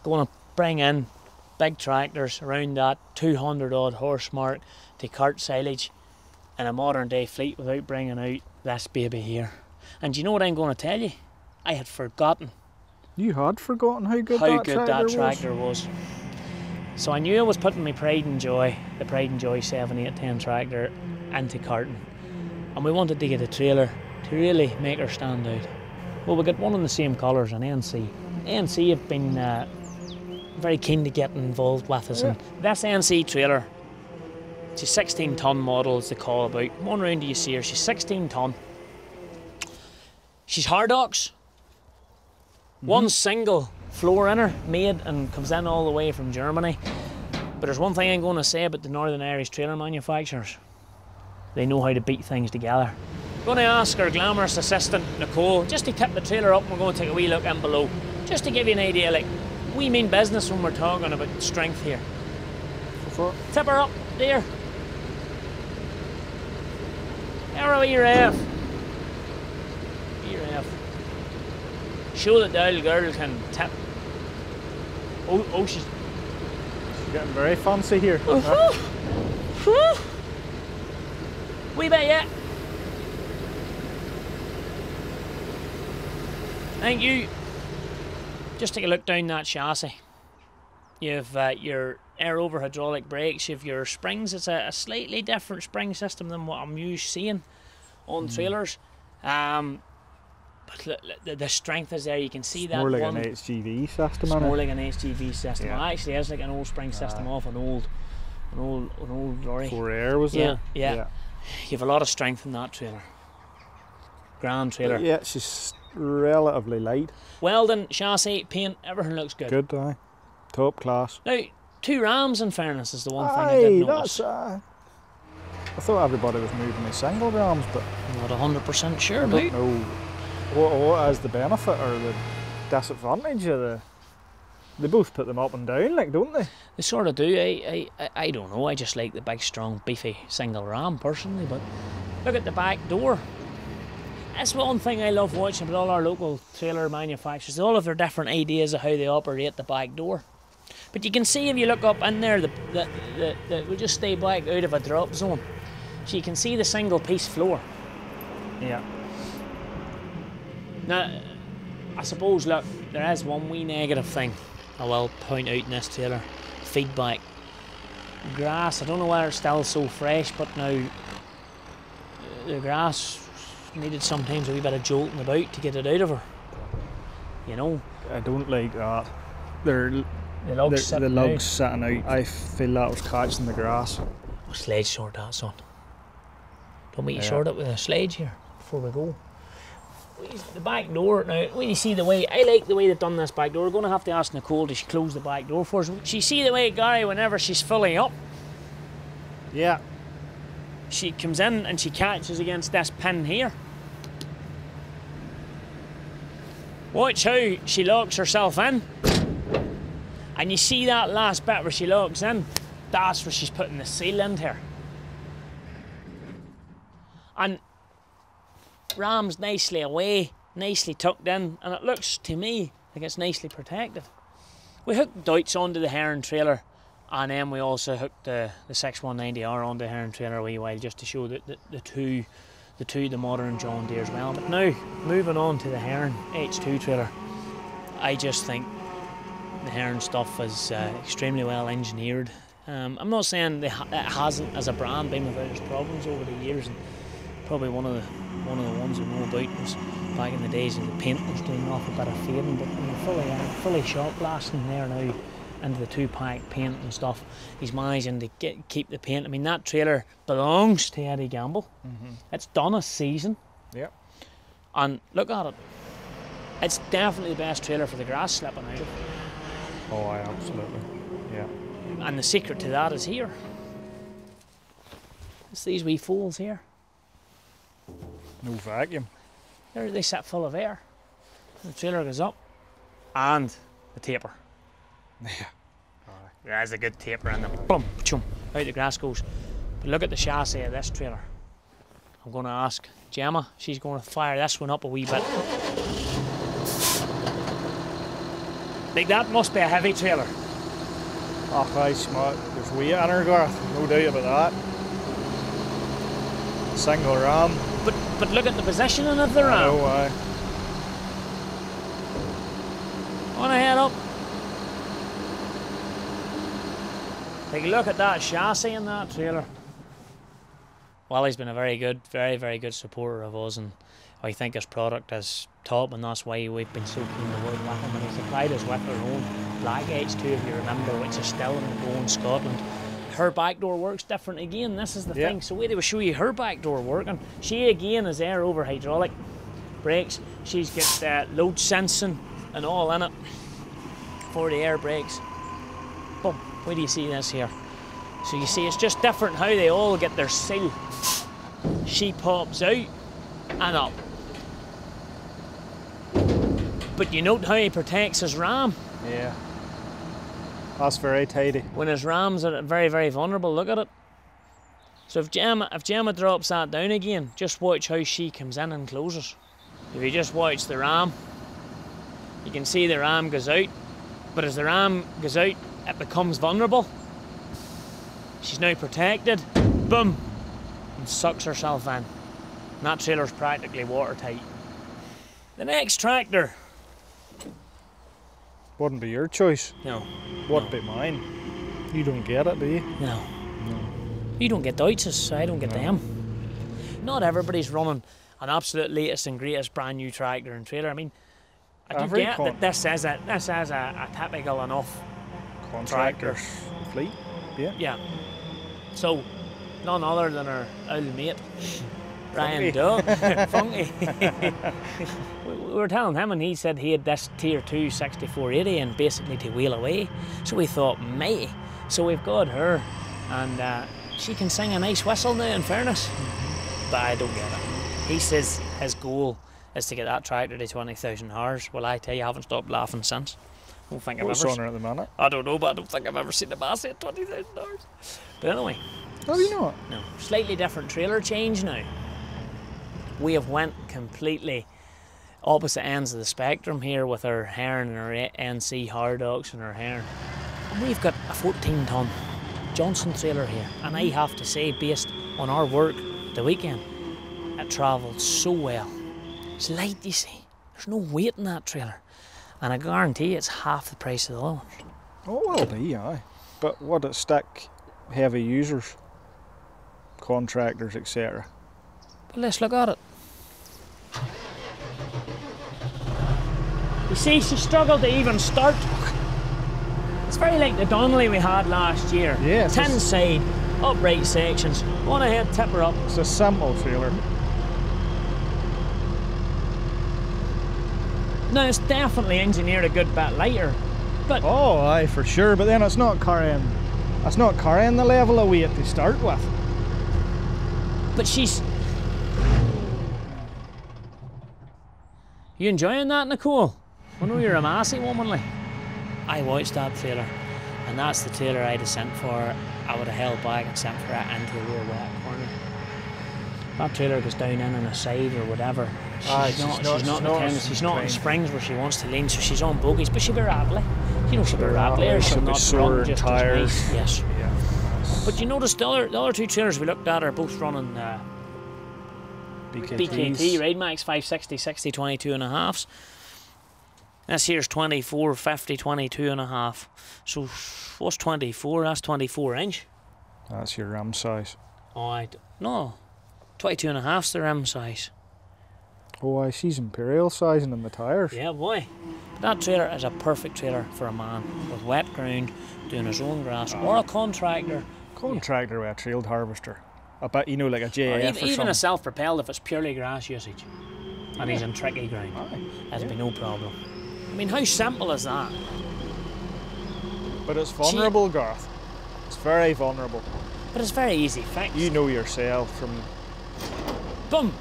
going to bring in big tractors around that 200 odd horse mark to cart silage in a modern day fleet without bringing out this baby here. And do you know what I'm going to tell you? I had forgotten. You had forgotten how good that tractor was. So I knew I was putting my Pride and Joy, the Pride and Joy 7, 8, 10 tractor into carting. And we wanted to get a trailer to really make her stand out. Well, we got one in the same colours, an NC. NC have been very keen to get involved with us. And this NC trailer, it's a 16 ton model, is the call about. One round do you see her, she's 16 ton. She's Hardox. One single floor in her, made and comes in all the way from Germany. But there's one thing I'm going to say about the Northern Irish trailer manufacturers. They know how to beat things together. I'm going to ask our glamorous assistant, Nicole, just to tip the trailer up and we're going to take a wee look in below. Just to give you an idea, like, we mean business when we're talking about strength here. Tip her up, there. There a wee rev. Show that the old girl can tip. Oh, she's getting very fancy here. Wee bit yet. Thank you. Just take a look down that chassis. You've your air over hydraulic brakes. You've your springs. It's a slightly different spring system than what I'm used to seeing on trailers. But look, the strength is there. You can see that. More like an HGV system. It's more like an HGV system. Yeah. It actually is like an old spring system off an old lorry. 4Air was Yeah. there? You've a lot of strength in that trailer. Grand trailer. Yeah, she's relatively light. Welding, chassis, paint, everything looks good. Good, aye. Top class. Now, 2 rams in fairness is the one thing I did notice. I thought everybody was moving the single rams, but I'm not 100% sure, I mate. don't know what is the benefit or the disadvantage of the... They both put them up and down, like, don't they? They sort of do. I don't know. I just like the big, strong, beefy single ram personally. But look at the back door. That's one thing I love watching with all our local trailer manufacturers. They all have their different ideas of how they operate the back door. But you can see if you look up in there, we just stay back out of a drop zone. So you can see the single piece floor. Yeah. Now, I suppose, look, there is one wee negative thing I will point out in this trailer. Feedback. Grass, I don't know whether it's still so fresh, but now the grass needed sometimes a wee bit of jolting about to get it out of her. You know? I don't like that. The lugs sitting out. I feel that was catching the grass. Well, sledge sort that, son. Don't we sort it with a sledge here before we go? The back door, now, when you see the way, I like the way they've done this back door. We're going to have to ask Nicole to close the back door for us. She see the way, Gary, whenever she's fully up. Yeah. She comes in and she catches against this pin here. Watch how she locks herself in. And you see that last bit where she locks in? That's where she's putting the seal in here. And ram's nicely away, nicely tucked in, and it looks to me like it's nicely protected. We hooked Deutz onto the Heron trailer, and then we also hooked the 6190R onto the Heron trailer a wee while just to show the modern John Deere as well. But now, moving on to the Heron H2 trailer, I just think the Heron stuff is extremely well engineered. I'm not saying it hasn't as a brand been without its problems over the years, and probably one of the ones we know about was back in the days of the paint was doing an awful bit of fading, but fully shot blasting there now into the 2-pack paint and stuff. He's managing to keep the paint. I mean, that trailer belongs to Eddie Gamble. It's done a season. Yep. And look at it. It's definitely the best trailer for the grass slipping out of. Oh, aye, absolutely. Yeah. And the secret to that is here. It's these wee folds here. No vacuum. They sit full of air. The trailer goes up, and the taper. Yeah. There's a good taper, and then boom, chum, out the grass goes. But look at the chassis of this trailer. I'm going to ask Gemma. She's going to fire this one up a wee bit. Like that must be a heavy trailer. Oh, aye, smart. There's weight in her, Garth. No doubt about that. Single ram. But look at the positioning of the ram. I know, aye. On ahead up. Take a look at that chassis in that trailer. Wally's been a very good supporter of us, and I think his product is top, and that's why we've been so keen to work with him. And he supplied us with our own black H2, if you remember, which is still in the go in Scotland. Her back door works different again. This is the thing. So wait, I will show you her back door working. She again is air over hydraulic brakes. She's got load sensing and all in it for the air brakes. Boom. Where do you see this here? So you see it's just different how they all get their seal. She pops out and up. But you note how he protects his ram. Yeah. That's very tidy. When his rams are very vulnerable, look at it. So if Gemma drops that down again, just watch how she comes in and closes. If you just watch the ram, you can see the ram goes out. But as the ram goes out, it becomes vulnerable. She's now protected. Boom! And sucks herself in. And that trailer's practically watertight. The next tractor. Wouldn't be your choice. No. Wouldn't be mine. You don't get it, do you? No. You don't get Deutsches, so I don't get them. Not everybody's running an absolute latest and greatest brand new tractor and trailer. I mean, I do get that this is a typical enough contractor's fleet. Yeah. Yeah. So, none other than our old mate, Ryan Duck, Funky. We were telling him, and he said he had this Tier 2 6480 and basically to wheel away. So we thought, mate. So we've got her, and she can sing a nice whistle now, in fairness. But I don't get it. He says his goal is to get that tractor to 20,000 hours. Well, I tell you, I haven't stopped laughing since. I don't think What's on her at the minute? I don't know, but I don't think I've ever seen a Massey at 20,000 hours. But anyway. Have you not? No. Slightly different trailer change now. We have went completely opposite ends of the spectrum here with our Heron and our NC Hardox and our Heron. And we've got a 14-ton Johnson trailer here. And I have to say, based on our work the weekend, it travelled so well. It's light, you see. There's no weight in that trailer. And I guarantee it's half the price of the other ones. Oh, it will be, aye. But would it stick heavy users, contractors, etc.? But let's look at it. You see, she struggled to even start. It's very like the Donnelly we had last year. Yeah. 10 side, upright sections. Go on ahead, tip her up. It's a simple trailer. Now, it's definitely engineered a good bit lighter, but... Oh, aye, for sure, but then it's not carrying the level of weight to start with. But she's... You enjoying that, Nicole? I know you're a Massey woman, like. I watched that trailer, and that's the trailer I'd have sent for. I would have held back and sent for it into a real wet corner. That trailer goes down in on a side or whatever. She's not in springs where she wants to lean, so she's on bogies, but she'll be rattly. You know, she'll be rattly, or she'll not run just as nice. Yes. Yeah. But you notice the other two trailers we looked at are both running BKT, right? Max 560, 60, 22 and a halves. This here's 24, 50, 22 and a half. So what's 24? That's 24 inch. That's your rim size. Oh, no. 22 and a half's the rim size. Oh, I see imperial sizing in the tyres. Yeah, boy. That trailer is a perfect trailer for a man with wet ground, doing his own grass, or a contractor. Contractor with a trailed harvester. I bet, you know, like a JF or something. Even a self-propelled if it's purely grass usage. And he's in tricky ground. That'd be no problem. I mean, how simple is that? But it's vulnerable, Garth. It's very vulnerable. But it's very easy fixed. You know yourself from... Boom!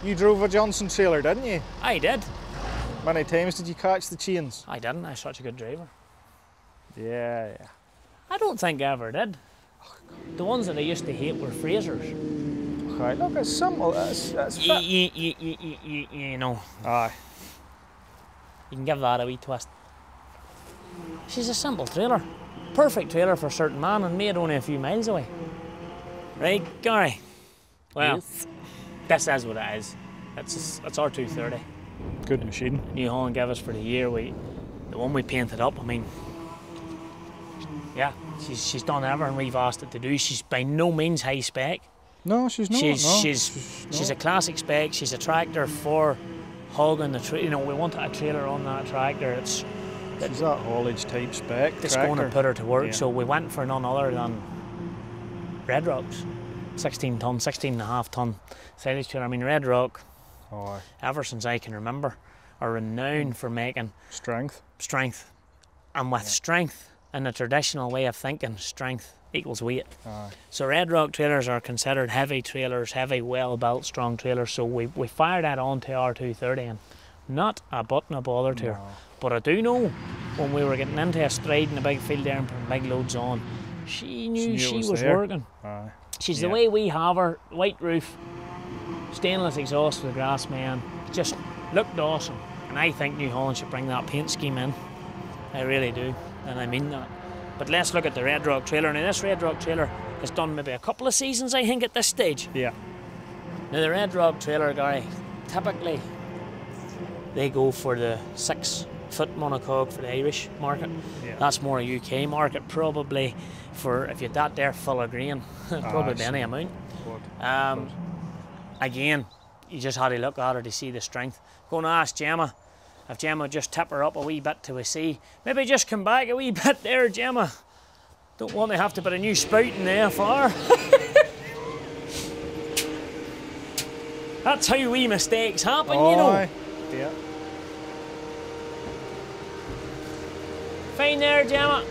You drove a Johnson trailer, didn't you? I did. Many times did you catch the chains? I didn't. I'm such a good driver. Yeah. I don't think I ever did. The ones that I used to hate were Frasers. Okay, look, it's simple. It's you know. Aye. You can give that a wee twist. She's a simple trailer. Perfect trailer for a certain man and made only a few miles away. Right, Gary? Well, Yes. this is what it is. It's our 230. Good machine. New Holland gave us for the year. The one we painted up, I mean, yeah, she's done everything we've asked it to do. She's by no means high spec. No, she's not. She's a classic spec. She's a tractor for hogging the you know, we wanted a trailer on that tractor. She's that haulage type spec It's tractor. going to put her to work. Yeah. So we went for none other than Red Rock's 16 and a half ton silage trailer. I mean, Red Rock, Oh, ever since I can remember, are renowned for making strength. and with strength, in the traditional way of thinking, strength equals weight. Aye. So Red Rock trailers are considered heavy trailers, heavy, well-built, strong trailers. So we fired that onto our 230 and not a button of bother to her. No. But I do know when we were getting into a stride in the big field there and putting big loads on, she knew she was there. working. Aye. She's Yeah. the way we have her, white roof, stainless exhaust with the GRASSMEN, just looked awesome. And I think New Holland should bring that paint scheme in. I really do, and I mean that. But let's look at the Red Rock trailer. Now this Red Rock trailer has done maybe a couple of seasons, I think, at this stage. Yeah. Now the Red Rock trailer, Gary, typically they go for the 6-foot monocoque for the Irish market. Yeah. That's more a UK market, probably for if you're that there full of grain, probably I any see. amount. But Again, you just had to look at her to see the strength. Going to ask Gemma if Gemma would just tip her up a wee bit to a see. Maybe just come back a wee bit there, Gemma. Don't want to have to put a new spout in the FR. That's how wee mistakes happen, you know. Aye. Yeah. Fine there, Gemma.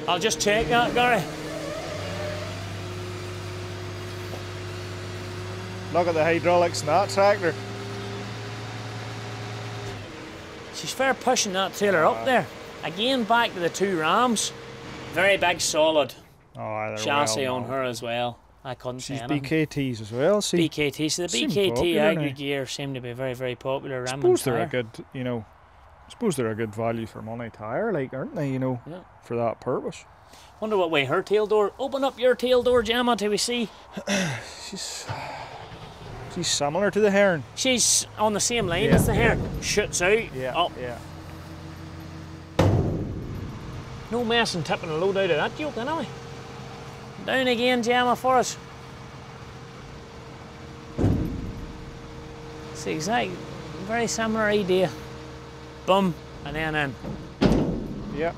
I'll just check that, Gary. Look at the hydraulics in that tractor. She's fair pushing that trailer up there. Again, back to the 2 rams. Very big, solid Oh, they're chassis well on known. her as well. I couldn't say She's anything. BKTs as well. See, BKT. So the Seem BKT popular now. aggregator seem to be very, very popular. I Ram and suppose they're a Fire. good, you know, I suppose they're a good value for money tyre, like, aren't they? You know, Yeah. for that purpose. Wonder what way her tail door. Open up your tail door, Gemma, till we see. She's similar to the Heron. She's on the same line Yeah, as the hair. Shoots out. Yeah. Up. Yeah. No messing tipping a load out of that yoke, anyway. Down again, Gemma, for us. It's the exact, very similar idea. Boom, and then in. Yeah.